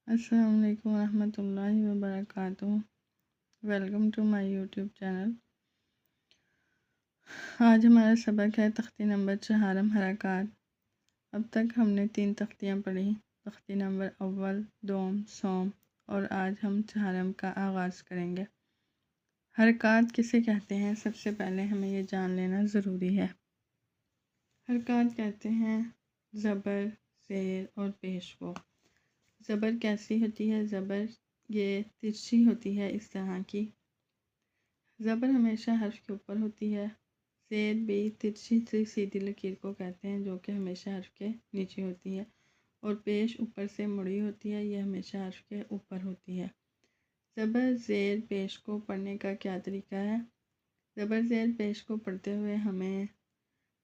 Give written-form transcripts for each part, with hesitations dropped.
السلام علیکم ورحمۃ اللہ وبرکاتہ۔ Welcome to my YouTube channel. آج ہمارا سبق ہے تختی نمبر 4 حرکات۔ اب تک ہم نے 3 تختیاں پڑھی، تختی نمبر اول، دوم، سوم، اور آج ہم 4 کا آغاز کریں گے۔ حرکات کسے کہتے ہیں؟ سب سے پہلے ہمیں یہ جان لینا ضروری ہے۔ حرکات کہتے ہیں زبر، زیر اور پیش کو۔ زبر کیسی ہوتی ہے؟ زبر یہ ترچھی ہوتی ہے، اس طرح کی۔ زبر ہمیشہ حرف کے اوپر ہوتی ہے۔ زیر بھی ترچھی سے سیدھی لکیر کو کہتے ہیں جو کہ ہمیشہ حرف کے نیچے ہوتی ہے، اور پیش اوپر سے مڑی ہوتی ہے، یہ ہمیشہ حرف کے اوپر ہوتی ہے۔ زبر زیر پیش کو پڑھنے کا کیا طریقہ ہے؟ زبر زیر پیش کو پڑھتے ہوئے ہمیں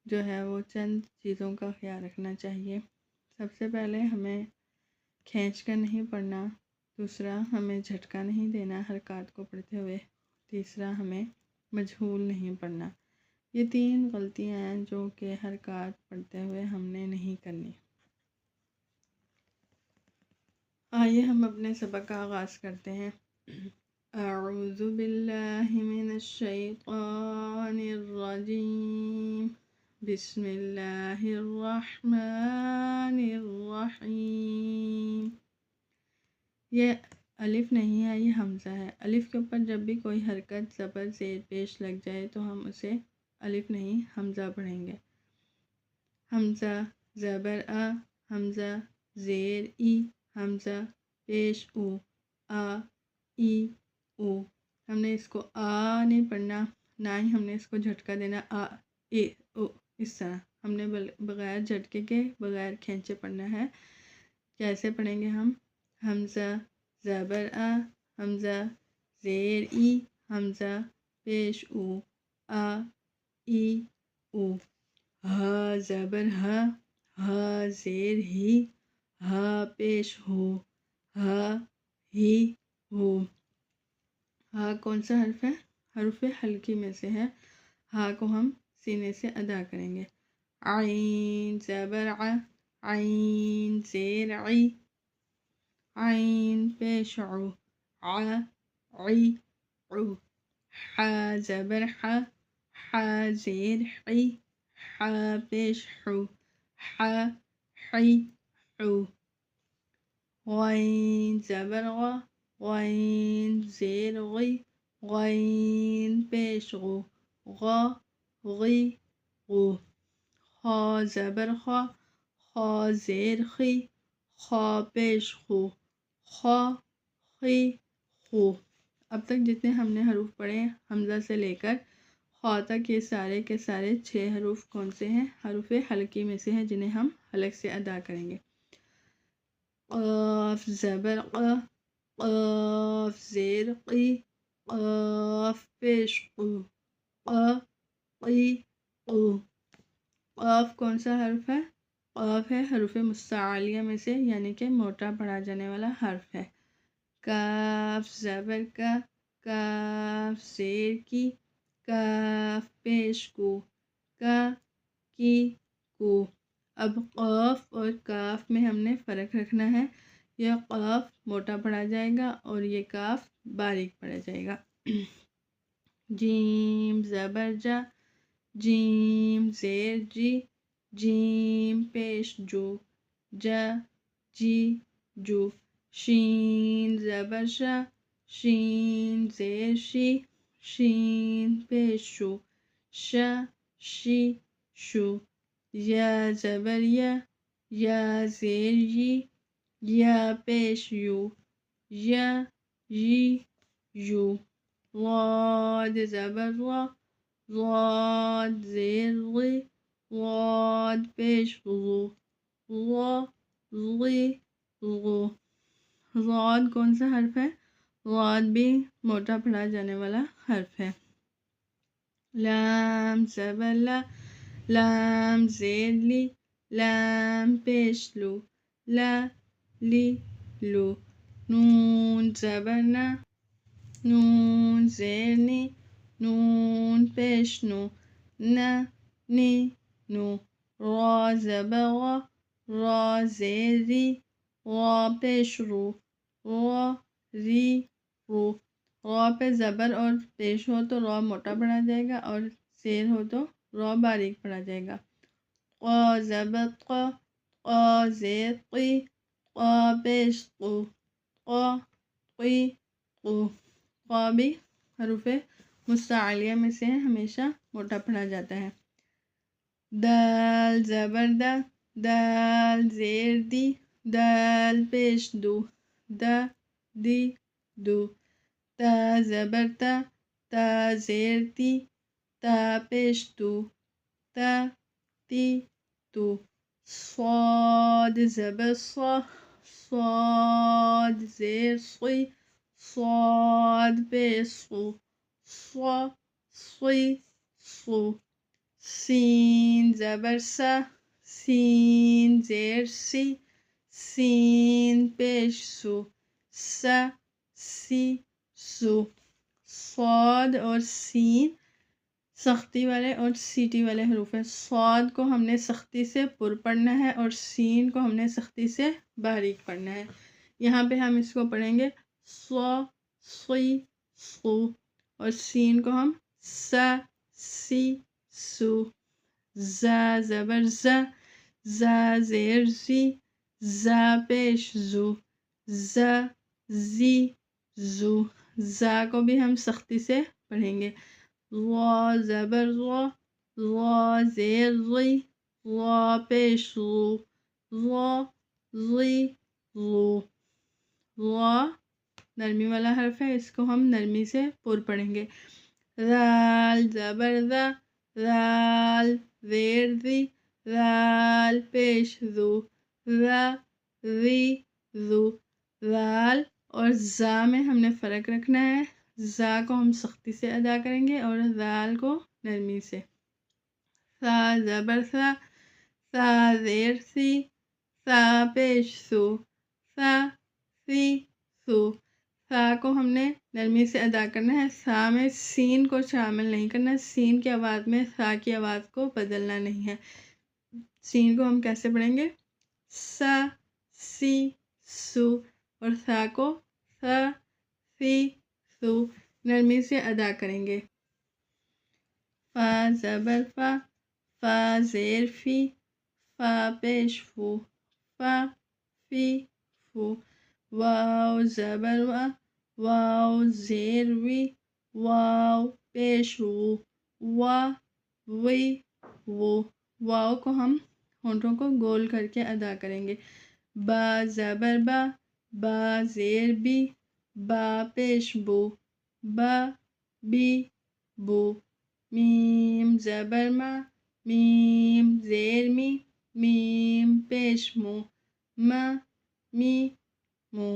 جو ہے وہ چند چیزوں کا خیال رکھنا چاہیے۔ سب سے پہلے ہمیں کھینچ کر نہیں پڑھنا، دوسرا ہمیں جھٹکا نہیں دینا حرکات کو پڑھتے ہوئے، تیسرا ہمیں مجہول نہیں پڑھنا۔ یہ 3 غلطیاں ہیں جو کہ حرکات پڑھتے ہوئے ہم نے نہیں کرنی۔ آئیے ہم اپنے سبق کا آغاز کرتے ہیں۔ اعوذ باللہ من الشیطان الرجیم، بسم اللہ الرحمن الرحیم۔ یہ الف نہیں ہے، یہ حمزہ ہے۔ الف کے اوپر جب بھی کوئی حرکت زبر زیر پیش لگ جائے تو ہم اسے الف نہیں حمزہ پڑھیں گے۔ حمزہ زبر آ، حمزہ زیر ای، حمزہ پیش او، آ ای او۔ ہم نے اس کو آ نہیں پڑھنا، نہ ہی ہم نے اس کو جھٹکا دینا آ اے او، اس طرح ہم نے بغیر جھٹکے کے بغیر کھینچے پڑھنا ہے۔ کیسے پڑھیں گے ہم؟ حمزہ زبر آ، حمزہ زیر ای، حمزہ پیش او، آ ای او۔ ہا زبر ہا، ہا زیر ہی، ہا پیش ہو، ہا ہی ہو۔ ہا کون سا حرف ہے؟ حرف حلقی میں سے ہے۔ ہا کو ہم سینے سے ادا کریں گے۔ عین زبر ع، عین زیر عی، عین پیش عو، ع عی عو۔ ح زبر ح، ح زیر حی، ح پیش حو، ح حی حو۔ غین زبر غ، غین زیر غی، غین پیش غو، غ غی غو۔ خا زبر خا، خا زیر خی، خا پیش خو، خا خی خو۔ اب تک جتنے ہم نے حروف پڑھے حمزہ سے لے کر خا تک، یہ سارے کے سارے 6 حروف کون سے ہیں؟ حروف حلقی میں سے ہیں، جنہیں ہم حلق سے ادا کریں گے۔ قاف زبر ق، قاف زیر قی، قاف پیش قو، قا قی قو۔ قاف کون سا حرف ہے؟ قاف ہے حروف مستعلیہ میں سے، یعنی کہ موٹا پڑھا جانے والا حرف ہے۔ کاف زبر کا، کاف زیر کی، کاف پیش کو، کا کی کو۔ اب قاف اور کاف میں ہم نے فرق رکھنا ہے۔ یہ قاف موٹا پڑھا جائے گا اور یہ کاف باریک پڑھا جائے گا۔ جیم زبر جا، جیم زیر جی، جیم پیش جو، جا جی جو۔ شین زبر شا، شین زیر شی، شین پیش شو، شا شی شو۔ یا زبر یا، یا زیر یی، یا پیش یو، یا یی یو۔ ضاد زبر ضا، ضاد زیر غی، ضاد پیش غو، غا غی غو۔ ضاد کون سا حرف ہے؟ ضاد بھی موٹا پڑھا جانے والا حرف ہے۔ لام زبر لا، لام زیر لی، لام پیش لو، لا لی لو۔ نون زبر نا، نون زیر نی، نون پیش نو، نا نی نو۔ را زبر غا، را زیر ری، را پیش رو، غ ری غو، غ پہ زبر اور پیش ہو تو را موٹا پڑھا جائے گا، اور زیر ہو تو را باریک پڑھا جائے گا۔ قا زبر قا، قا زیر قی، قا پیش قو، قا قی قو۔ قا بھی حروف مستعلیہ میں سے ہمیشہ موٹا پڑھا جاتا ہے۔ دال زبر دا، دال زیر دی، دال پیش دو، دا دی دو۔ تا زبر تا، تا زیر تی، تا پیش تو، تا تی تو۔ صاد زبر صا، صاد زیر صی، صاد پیش صو، صا صی صو۔ سین زبر سا، سین زیر سی، سین پیش سو، سا سی سو۔ صاد اور سین سختی والے اور سیٹی والے حروف ہیں۔ صاد کو ہم نے سختی سے پر پڑھنا ہے اور سین کو ہم نے سختی سے باریک پڑھنا ہے۔ یہاں پہ ہم اس کو پڑھیں گے صا صی صو، اور سین کو ہم سا سی سو۔ زا زبر زا، زا زیر زی، زا پیش زو، زا زی زو۔ زا کو بھی ہم سختی سے پڑھیں گے۔ ضا زبر ضا، ضا زیر ضی، ضا پیش ضو، ضا ضی ضو۔ ضا نرمی والا حرف ہے، اس کو ہم نرمی سے پر پڑھیں گے۔ ذال زبر ذا، ذال زیر ذی، ذال پیش ذو، ذا ذی ذو۔ ذال اور زا میں ہم نے فرق رکھنا ہے، زا کو ہم سختی سے ادا کریں گے اور ذال کو نرمی سے۔ ثا زبر ثا، ثا زیر سی، ثا پیش سو، ثا سی سو۔ ثا کو ہم نے نرمی سے ادا کرنا ہے، ثا میں سین کو شامل نہیں کرنا، سین کی آواز میں ثا کی آواز کو بدلنا نہیں ہے۔ سین کو ہم کیسے پڑھیں گے؟ سا سی سو، اور ثا کو ثا سی سو نرمی سے ادا کریں گے۔ فا زبر فا، فا زیر فی، فا پیش فو، فا فی فو۔ واو زبر وا، واو زیر وی، واو پیش وو، وا وی وو۔ واو کو ہم ہونٹوں کو گول کر کے ادا کریں گے۔ با زبر با، با زیر بی، با پیش بو، با بی بو۔ میم زبر ما، میم زیر می، میم پیش مو، ما می مو۔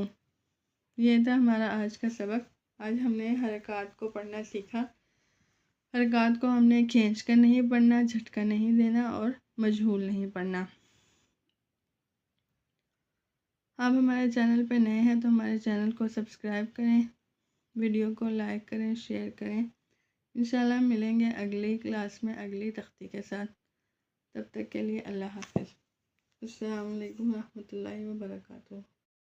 یہ تھا ہمارا آج کا سبق۔ آج ہم نے حرکات کو پڑھنا سیکھا۔ حرکات کو ہم نے کھینچ کر نہیں پڑھنا، جھٹکا نہیں دینا اور مجہول نہیں پڑھنا۔ آپ ہمارے چینل پہ نئے ہیں تو ہمارے چینل کو سبسکرائب کریں، ویڈیو کو لائک کریں، شیئر کریں۔ انشاءاللہ ملیں گے اگلی کلاس میں اگلی تختی کے ساتھ۔ تب تک کے لیے اللہ حافظ۔ السلام علیکم ورحمۃ اللہ وبرکاتہ۔